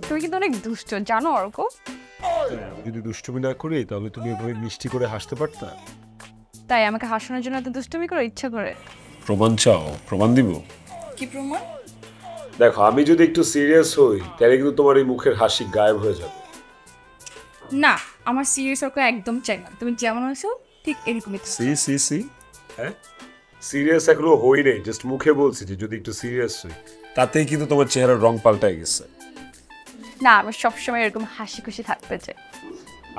তুমি কিন্তু অনেক দুষ্ট জানো অর্ক। যদি দুষ্টুমি না করি তাহলে তুমি এভাবে মিষ্টি করে হাসতে পারতা। তাই আমাকে হাসানোর জন্য এত দুষ্টুমি করে ইচ্ছা করে? প্রমাণ চাও? প্রমাণ দিব। কি প্রমাণ? দেখো আমি যদি একটু সিরিয়াস হই তাহলে কিন্তু তোমার এই মুখের হাসি গায়েব হয়ে যাবে। না, আমার সিরিয়াস অর্ক একদম চাই না। তুমি যেমন আছো ঠিক এরকমই। সি হ্যাঁ, সিরিয়াস এখনো হই নাই, জাস্ট মুখে বলছি যে যদি একটু সিরিয়াস হই, তাতেই কিন্তু তোমার চেহারার রং পাল্টায় গেছে। না, আমি সবসময় এরকম হাসি খুশি থাকতে চাই।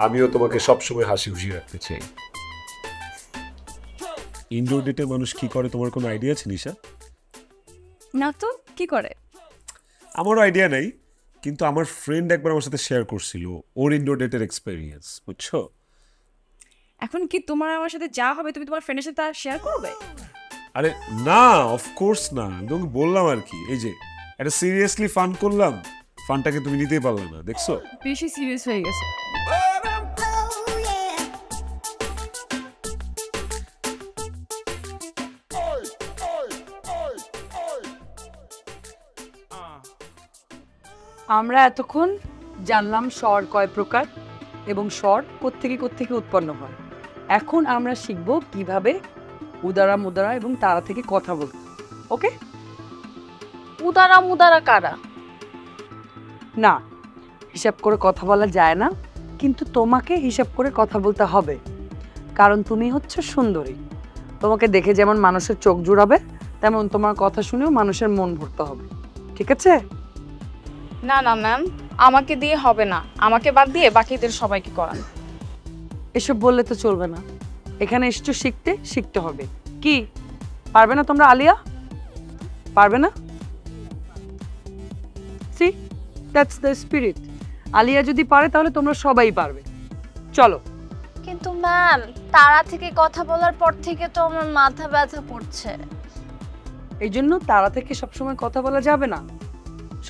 আমিও তোমাকে সবসময় হাসি খুশি রাখতে চাই। ইনডোর ডেটে মানুষ কি করে তোমার কোনো আইডিয়া আছে নিশা? না তো, কি করে? আমারও আইডিয়া নেই, কিন্তু আমার ফ্রেন্ড একবার আমার সাথে শেয়ার করছিল ওর ইনডোর ডেটের এক্সপেরিয়েন্স, বুঝছো? এখন কি তোমার আমার সাথে যা হবে তুমি তোমার ফ্রেন্ডের সাথে শেয়ার করবে? আরে না, অফকোর্স না, আমি তোমাকে বললাম আর কি, এই যে একটা সিরিয়াসলি ফান করলাম, ফানটাকে তুমি নিতেই পারলে না, দেখছো? বেশি সিরিয়াস হয়ে গেছে। আমরা এতক্ষণ জানলাম স্বর কয় প্রকার এবং স্বর কোত্থেকে উৎপন্ন হয়। এখন আমরা শিখব কিভাবে উদারা মুদারা এবং তারা থেকে কথা বলতে। ওকে? উদারা মুদারা কারা? না, হিসাব করে কথা বলা যায় না, কিন্তু তোমাকে হিসাব করে কথা বলতে হবে, কারণ তুমি হচ্ছে সুন্দরী। তোমাকে দেখে যেমন মানুষের চোখ জুড়াবে, তেমন তোমার কথা শুনেও মানুষের মন ভরতে হবে, ঠিক আছে? না না ম্যাম, আমাকে দিয়ে হবে না, আমাকে বাদ দিয়ে বাকিদের সবাইকে করান। এসব বললে তো চলবে না, এখানে এসছো শিখতে হবে। কি পারবে না তোমরা? আলিয়া পারবে না? See, that's the spirit. Alia যদি পারে তাহলে তোমরা সবাই পারবে। চলো। কিন্তু ম্যাম, তারা থেকে কথা বলার পর থেকে তো আমার মাথা ব্যথা করছে। এই জন্য তারা থেকে সবসময় কথা বলা যাবে না।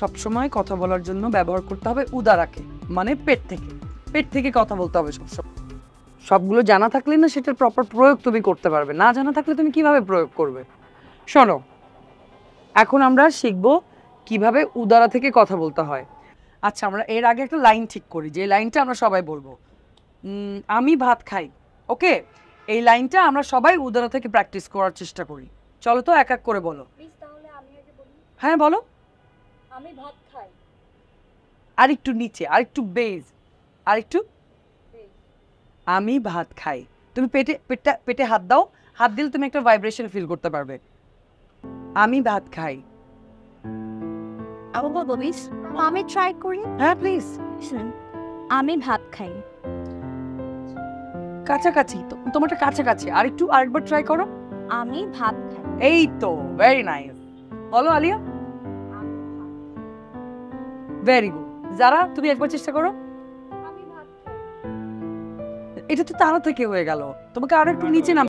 সবসময় কথা বলার জন্য ব্যবহার করতে হবে উদারাকে, মানে পেট থেকে কথা বলতে হবে সবসময়। সবগুলো জানা থাকলে না সেটার প্রপার প্রয়োগ তুমি করতে পারবে, না জানা থাকলে তুমি কিভাবে প্রয়োগ করবে? শোনো, এখন আমরা শিখব কিভাবে উদারা থেকে কথা বলতে হয়। আচ্ছা, আমরা এর আগে একটা লাইন ঠিক করি, যে লাইনটা আমরা সবাই বলবো। আমি ভাত খাই। ওকে, এই লাইনটা আমরা সবাই উদারা থেকে প্র্যাকটিস করার চেষ্টা করি। চলো তো এক এক করে বলো। হ্যাঁ বলো। আমি ভাত খাই। আরেকটু নিচে, আরেকটু বেজ, আরেকটু। আমি ভাত খাই। তুমি পেটে হাত দাও, হাত দিলে তুমি একটা ভাইব্রেশন ফিল করতে পারবে। আমি ভাত খাই। আবার বলবো প্লিজ? আমি ট্রাই করি। হ্যাঁ প্লিজ। আমি ভাত খাই। কাছাকাছি তো, তোমারটা কাছাকাছি। আরেকবার ট্রাই করো। আমি ভাত খাই। এই তো, ভেরি নাইস। বলো আলিয়া। Very good. যারা, তুমি একবার চেষ্টা করো। এটা তো তারা থেকে হয়ে গেল, তোমাকে আরো একটু নিচে নাম